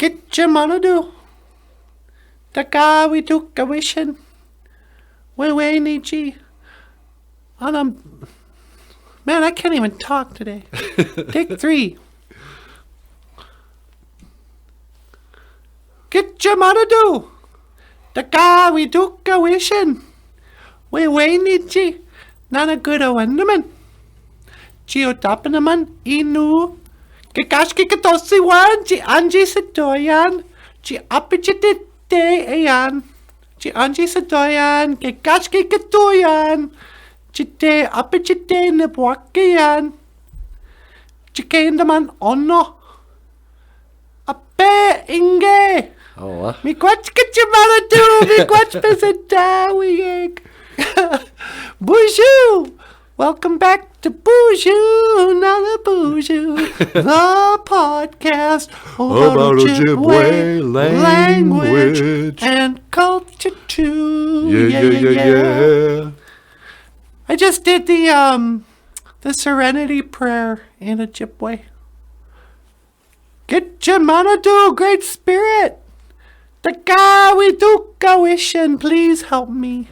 Get your monado. The guy we took a wishing. We need ye. Man, I can't even talk today. Take 3. Get your monado. The guy we took a wishing. We need ye. NANABOOZHOO. Gio tapinaman inu. Kikashki katosi wan. Ji anji sadoyan. Ji apichite ayan. Ji anji sadoyan. Kikashki katoyan. Chite apichite nebwakayan. Chikaindaman ono. Ape inge. Oh, Mi kwach kachimana mi kwach pesatawi. BOOZHOO! Welcome back to BOOZHOO, NANABOOZHOO, the podcast about Ojibwe language and culture too. Yeah. I just did the Serenity Prayer in Ojibwe. Get your manado, Great Spirit. The guy we do go wishing, please help me.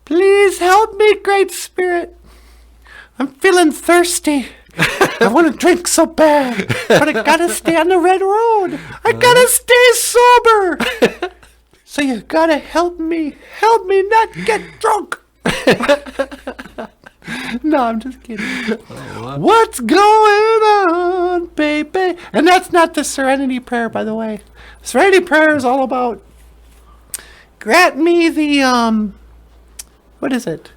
Please help me, Great Spirit. I'm feeling thirsty. I want to drink so bad, but I gotta stay on the red road. I gotta stay sober. So you gotta help me. Help me not get drunk. No, I'm just kidding. What's going on, baby? And that's not the Serenity Prayer, by the way. Serenity Prayer is all about grant me the, what is it?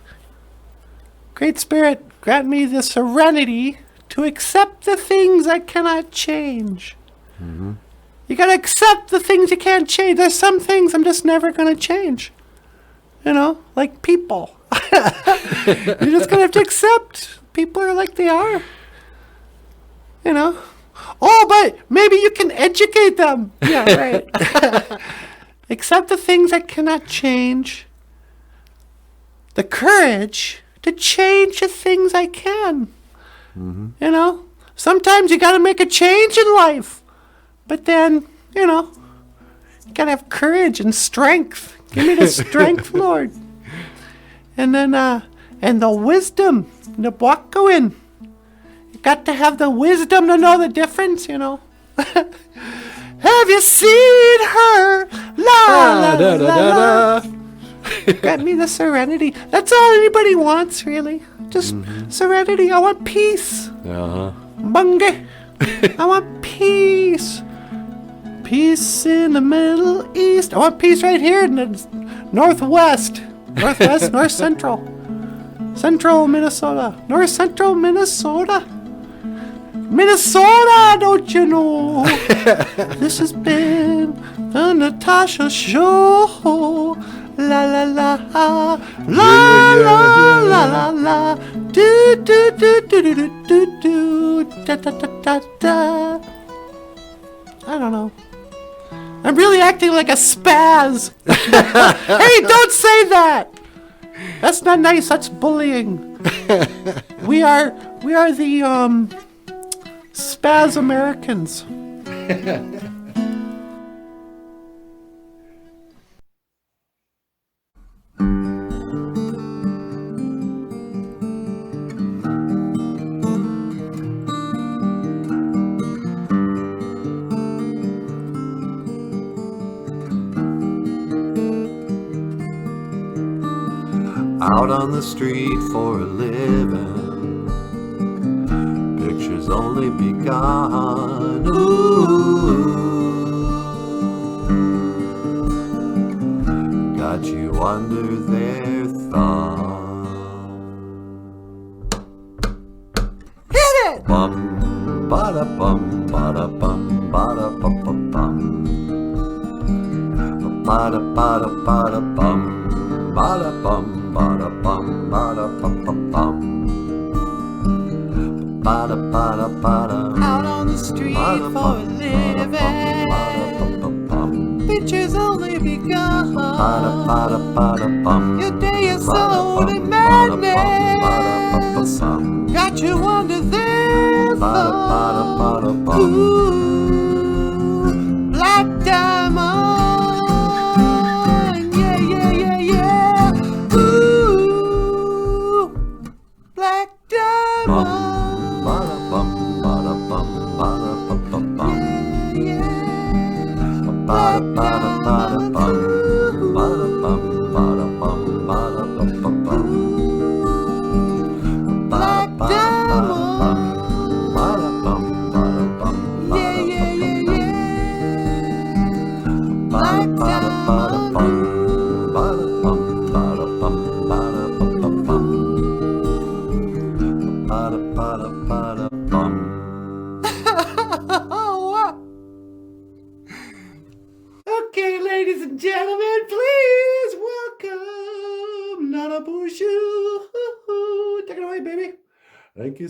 Great Spirit, grant me the serenity to accept the things I cannot change. Mm-hmm. You gotta accept the things you can't change. There's some things I'm just never gonna change. You know, like people. You're just gonna have to accept people are like they are. You know? Oh, but maybe you can educate them. Yeah, right. Accept the things I cannot change. The courage to change the things I can. Mm-hmm. You know? Sometimes you gotta make a change in life. But then, you know, you gotta have courage and strength. Give me the strength, Lord. And then, and the wisdom, the Bwakawen. You got to have the wisdom to know the difference, you know. Have you seen her? La, la, la. Got me the serenity. That's all anybody wants, really. Just serenity. I want peace. Bunge. I want peace. Peace in the Middle East. I want peace right here in the Northwest, North Central. Central Minnesota. North Central Minnesota. Minnesota, don't you know? This has been the Natasha Show. La la la la la la la la do do do do do do do da da da da da. I don't know. I'm really acting like a spaz. Hey, don't say that. That's not nice. That's bullying. We are the spaz Americans. Out on the street for a living, pictures only begun. Ooh, got you under their thumb. Hit it! Bum, bada bum, bada bum, bada bum bum bum. Bada bada bada bum, bada bum. Bada bum, bada bum bum bum. Bada bada bada. Out on the street for a living. Pictures only begun. Bada bada bada bum. Your day is so in madness. Got you under their thumb. Bada bada bada bum. Ooh.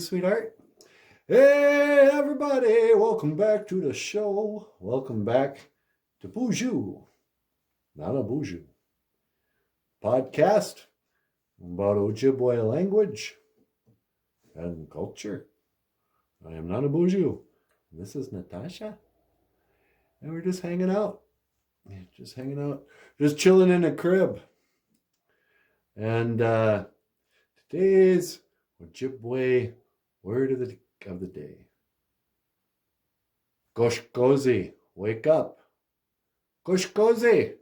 sweetheart. Hey, everybody. Welcome back to the show. Welcome back to BOOZHOO, NANABOOZHOO, podcast about Ojibwe language and culture. I am NANABOOZHOO. This is Natasha. And we're just hanging out. Just chilling in a crib. And today's Ojibwe word of the day. GOSHKOZI, wake up. GOSHKOZI,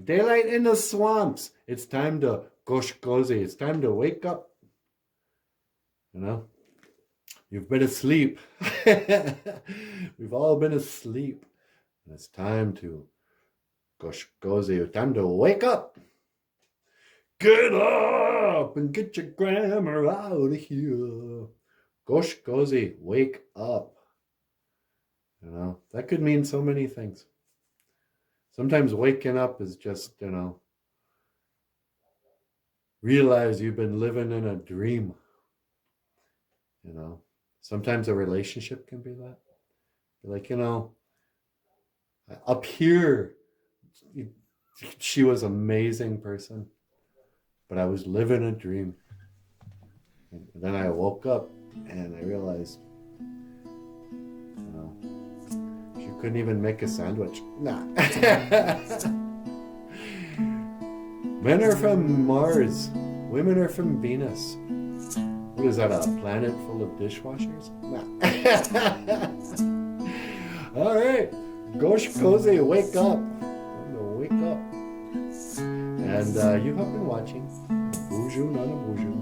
daylight in the swamps. It's time to GOSHKOZI. It's time to wake up. You know, you've been asleep. We've all been asleep. And it's time to GOSHKOZI. It's time to wake up. Get up and get your grammar out of here. GOSHKOZI, wake up. You know, that could mean so many things. Sometimes waking up is just, you know, realize you've been living in a dream. You know, sometimes a relationship can be that. Like, you know, up here, she was an amazing person, but I was living a dream. And then I woke up and I realized, you know, she couldn't even make a sandwich. Nah. Men are from Mars. Women are from Venus. What is that, a planet full of dishwashers? Nah. All right. GOSHKOZI, wake up. Time to wake up. And you have been watching BOOZHOO, NANABOOZHOO,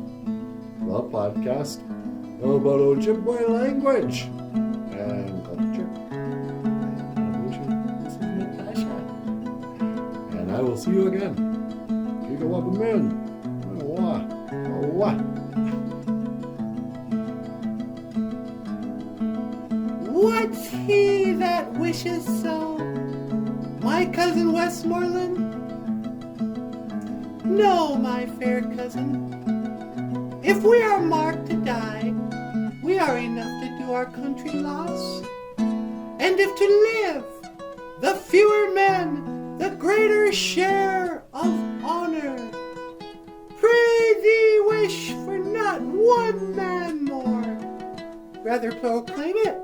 the podcast about Ojibwe language and culture. NANABOOZHOO, this is Natasha. And I will see you again. Gigawabamin. What's he that wishes so? My cousin Westmoreland? No, my fair cousin. If we are marked to die, we are enough to do our country loss. And if to live, the fewer men, the greater share of honor. Pray thee wish for not one man more. Rather proclaim it